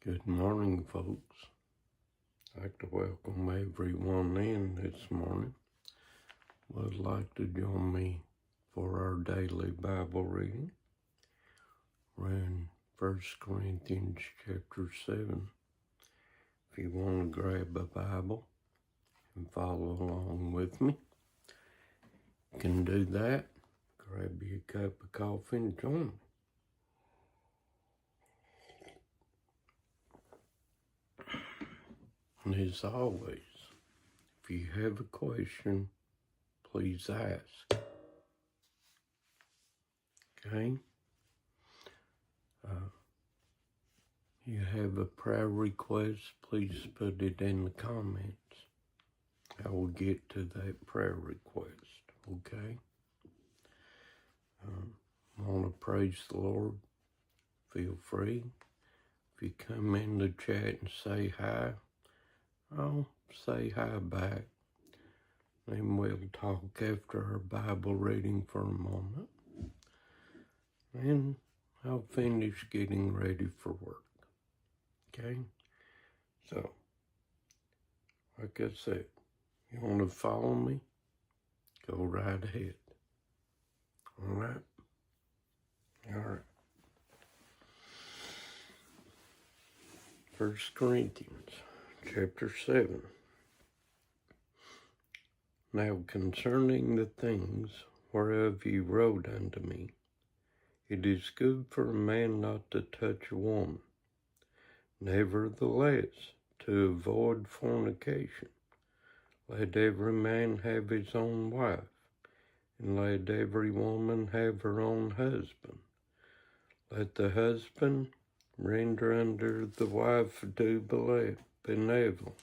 Good morning, folks. I'd like to welcome everyone in this morning. Would like to join me for our daily Bible reading. We're in 1 Corinthians chapter 7. If you want to grab a Bible and follow along with me, you can do that. Grab you a cup of coffee and join me. And as always, if you have a question, please ask. Okay? You have a prayer request, please put it in the comments. I will get to that prayer request, okay? Want to praise the Lord? Feel free. If you come in the chat and say hi, I'll say hi back. Then we'll talk after our Bible reading for a moment. And I'll finish getting ready for work. Okay? So, like I said, you want to follow me? Go right ahead. All right? All right. 1 Corinthians chapter 7. Now concerning the things whereof ye wrote unto me, it is good for a man not to touch a woman. Nevertheless, to avoid fornication, let every man have his own wife, and let every woman have her own husband. Let the husband render unto the wife due benevolence.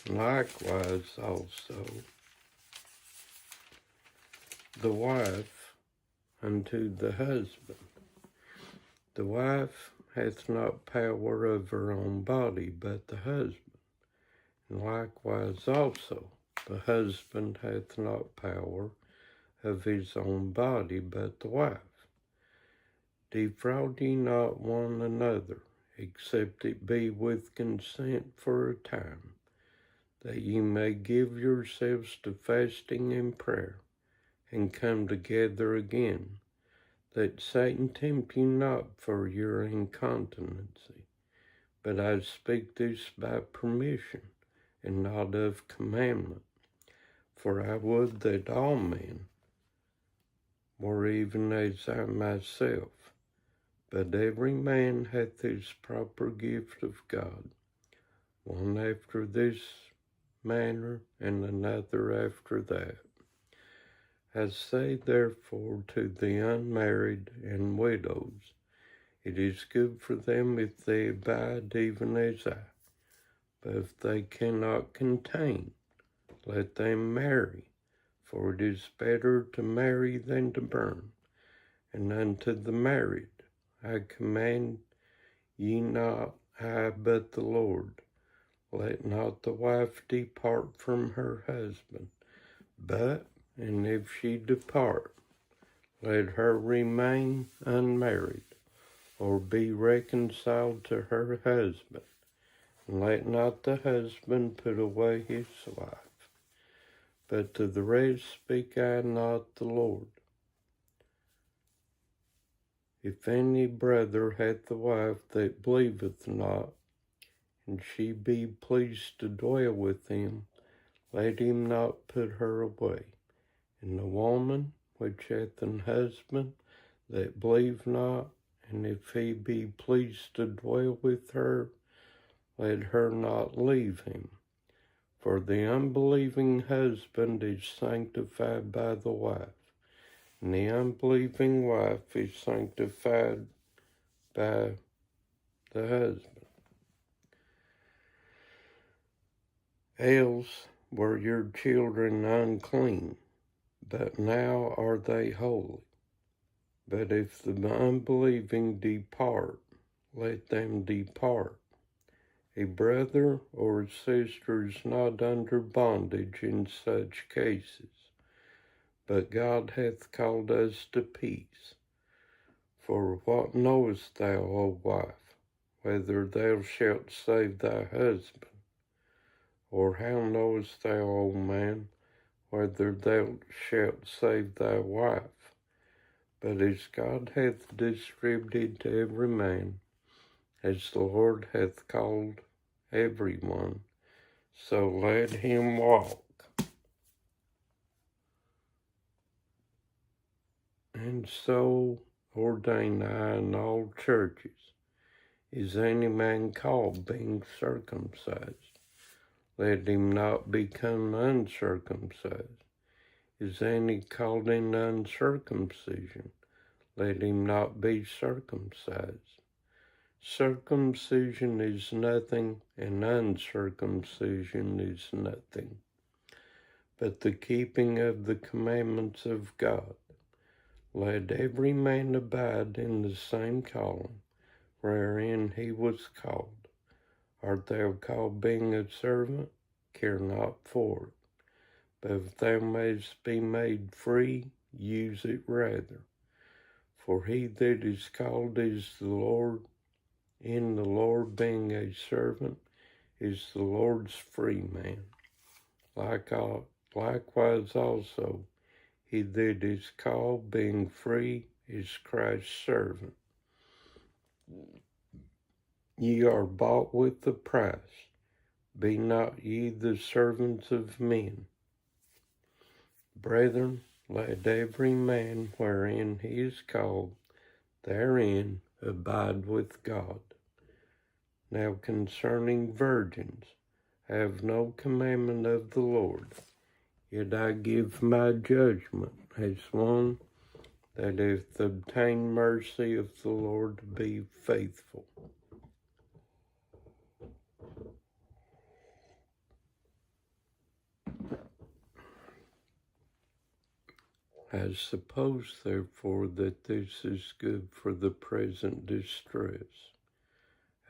Likewise also the wife unto the husband. The wife hath not power of her own body, but the husband. And likewise also the husband hath not power of his own body, but the wife. Defraud ye not one another, except it be with consent for a time, that ye may give yourselves to fasting and prayer, and come together again, that Satan tempt you not for your incontinency. But I speak this by permission, and not of commandment. For I would that all men were even as I myself. But every man hath his proper gift of God, one after this manner, and another after that. I say therefore to the unmarried and widows, it is good for them if they abide even as I. But if they cannot contain, let them marry, for it is better to marry than to burn. And unto the married I command ye not, I but the Lord. Let not the wife depart from her husband, but, and if she depart, let her remain unmarried, or be reconciled to her husband. And let not the husband put away his wife. But to the rest speak I not the Lord. If any brother hath a wife that believeth not, and she be pleased to dwell with him, let him not put her away. And the woman which hath an husband that believe not, and if he be pleased to dwell with her, let her not leave him. For the unbelieving husband is sanctified by the wife, and the unbelieving wife is sanctified by the husband. Else were your children unclean, but now are they holy. But if the unbelieving depart, let them depart. A brother or a sister is not under bondage in such cases, but God hath called us to peace. For what knowest thou, O wife, whether thou shalt save thy husband? Or how knowest thou, O man, whether thou shalt save thy wife? But as God hath distributed to every man, as the Lord hath called every one, so let him walk. And so ordain I in all churches. Is any man called being circumcised? Let him not become uncircumcised. Is any called in uncircumcision? Let him not be circumcised. Circumcision is nothing, and uncircumcision is nothing, but the keeping of the commandments of God. Let every man abide in the same calling wherein he was called. Art thou called being a servant? Care not for it. But if thou mayest be made free, use it rather. For he that is called is the Lord. In the Lord being a servant is the Lord's free man. Likewise also, he that is called being free is Christ's servant. Ye are bought with a price. Be not ye the servants of men. Brethren, let every man wherein he is called, therein abide with God. Now concerning virgins, I have no commandment of the Lord, yet I give my judgment as one that hath obtained mercy of the Lord to be faithful. I suppose, therefore, that this is good for the present distress.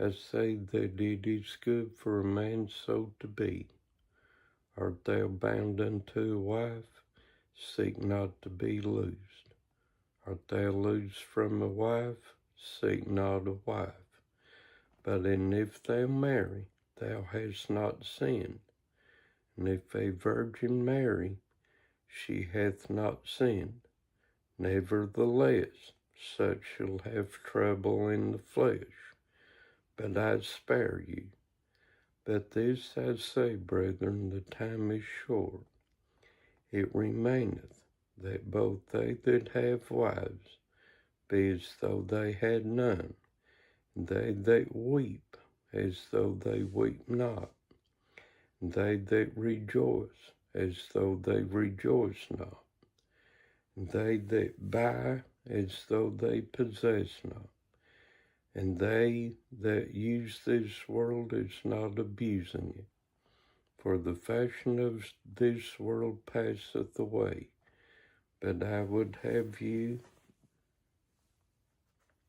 I say that it is good for a man so to be. Art thou bound unto a wife? Seek not to be loosed. Art thou loosed from a wife? Seek not a wife. But if thou marry, thou hast not sinned. And if a virgin marry, she hath not sinned. Nevertheless, such shall have trouble in the flesh, but I spare you. But this I say, brethren, the time is short. It remaineth that both they that have wives be as though they had none, and they that weep as though they weep not, and they that rejoice as though they rejoice not, and they that buy as though they possess not, and they that use this world as not abusing it. For the fashion of this world passeth away, but I would have you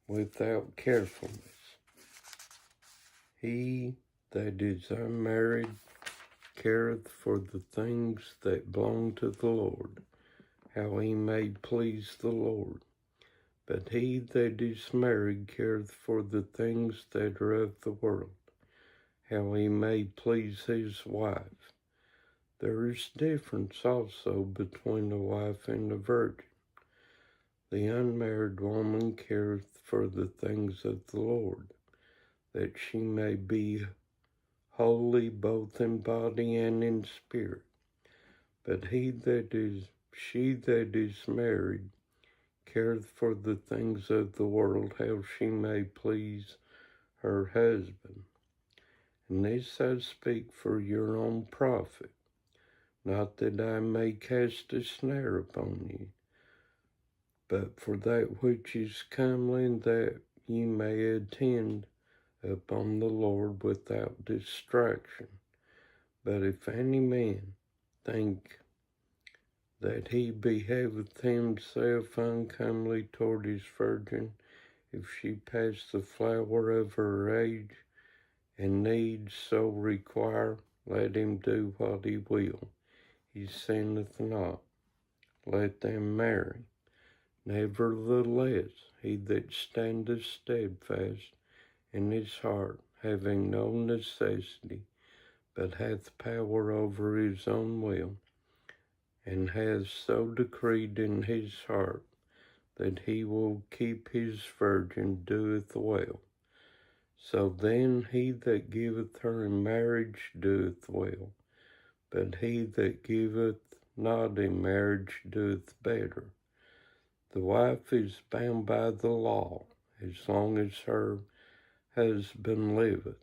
without carefulness. He that is unmarried careth for the things that belong to the Lord, how he may please the Lord. But he that is married careth for the things that are of the world, how he may please his wife. There is difference also between a wife and a virgin. The unmarried woman careth for the things of the Lord, that she may be holy both in body and in spirit. But she that is married careth for the things of the world, how she may please her husband. And this I speak for your own profit, not that I may cast a snare upon you, but for that which is comely, that ye may attend upon the Lord without distraction. But if any man think that he behaveth himself uncomely toward his virgin, if she pass the flower of her age, and needs so require, let him do what he will. He sinneth not. Let them marry. Nevertheless, he that standeth steadfast in his heart, having no necessity, but hath power over his own will, and hath so decreed in his heart that he will keep his virgin, doeth well. So then he that giveth her in marriage doeth well, but he that giveth not in marriage doeth better. The wife is bound by the law as long as her husband liveth.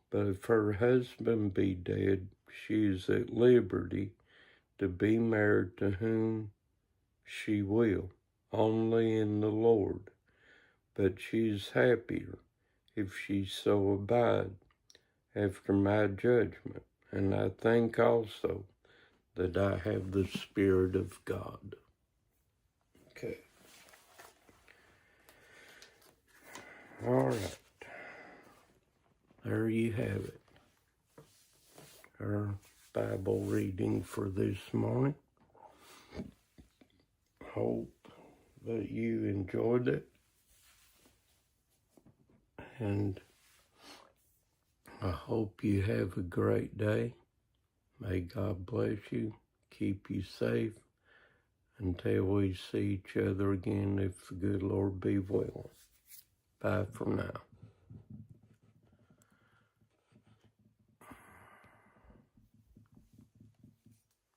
But if her husband be dead, she is at liberty to be married to whom she will, only in the Lord. But she is happier if she so abide after my judgment. And I think also that I have the Spirit of God. Okay. All right. There you have it. Our Bible reading for this morning. Hope that you enjoyed it. And I hope you have a great day. May God bless you, keep you safe, until we see each other again, if the good Lord be willing. Bye for now.